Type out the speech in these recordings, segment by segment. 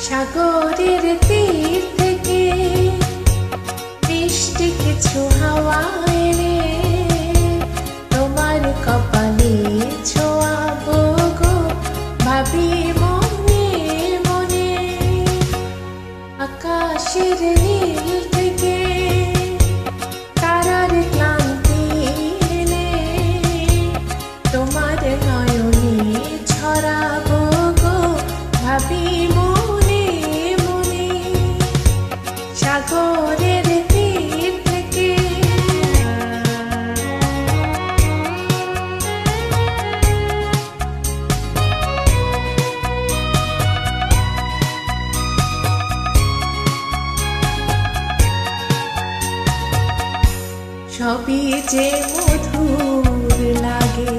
সাগরের তীর থেকে মিষ্টি কিছু হাওয়া এনে তোমার কপালে ছোঁয়াবো গো, ভাবি মনে মনে। আকাশের নীল থেকে তারার ক্লান্তি এনে তোমার নয়নে ছড়াবো গো, ভাবি মনে মনে। সাগরের তীর থেকে সবই যে মধুর লাগে,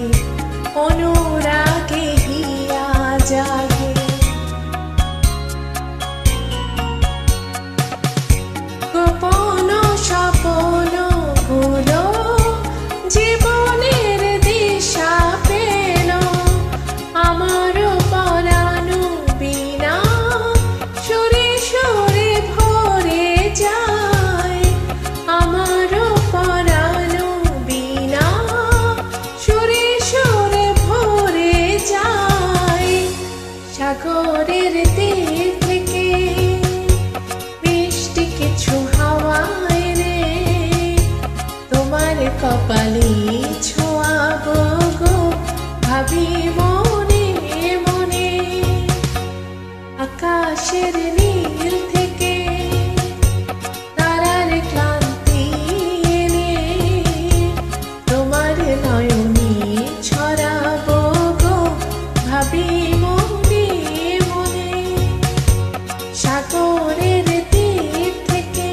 অনুরাগে হিয়া জাগে। গোপন স্বপ্ন গুলো জীবনের দিশা পেল, আমার পরানো বিনা সুরে সুরে ভরে যায়। আমার পরানো বিনা সুরে সুরে ভরে যায়। সাগরের তীর থেকে মিষ্টি কিছু হাওয়া এনে তোমার কপালে ছোঁয়াবো গো, ভাবি মনে মনে। আকাশের নীল থেকে তারার ক্লান্তি এনে তোমার নয়নে ছড়াবো গো, ভাবি মনে মনে। সাগরের তীর থেকে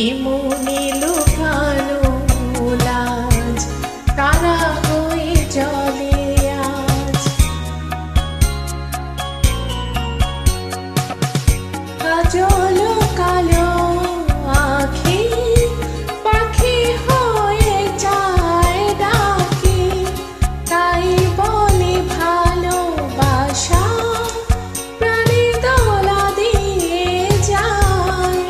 এমনি লুকানো লাজ তারা হয়ে জলে আজ। কাজল কালো আখি পাখি হয়ে যায় ডাকি, তাই বলে ভালোবাসা প্রাণে দোলা দিয়ে যায়।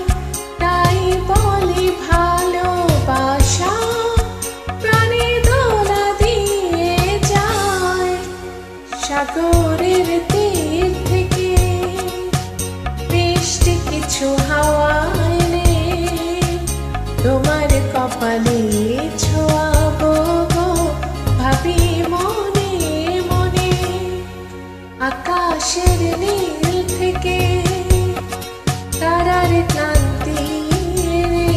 তাই বলে ভালোবাসা প্রাণে দোলা দিয়ে যায়। সাগরের তীর থেকে মিষ্টি কিছু হাওয়া এনে তোমার কপালে ছোঁয়াবো গো, ভাবি মনে মনে। আকাশের নীল থেকে তারার ক্লান্তি এনে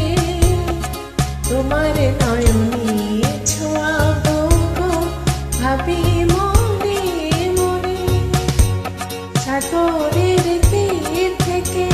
তোমার নয়নে ছোঁয়াবো গো, ভাবি মনে মনে। সাগরের তীর থেকে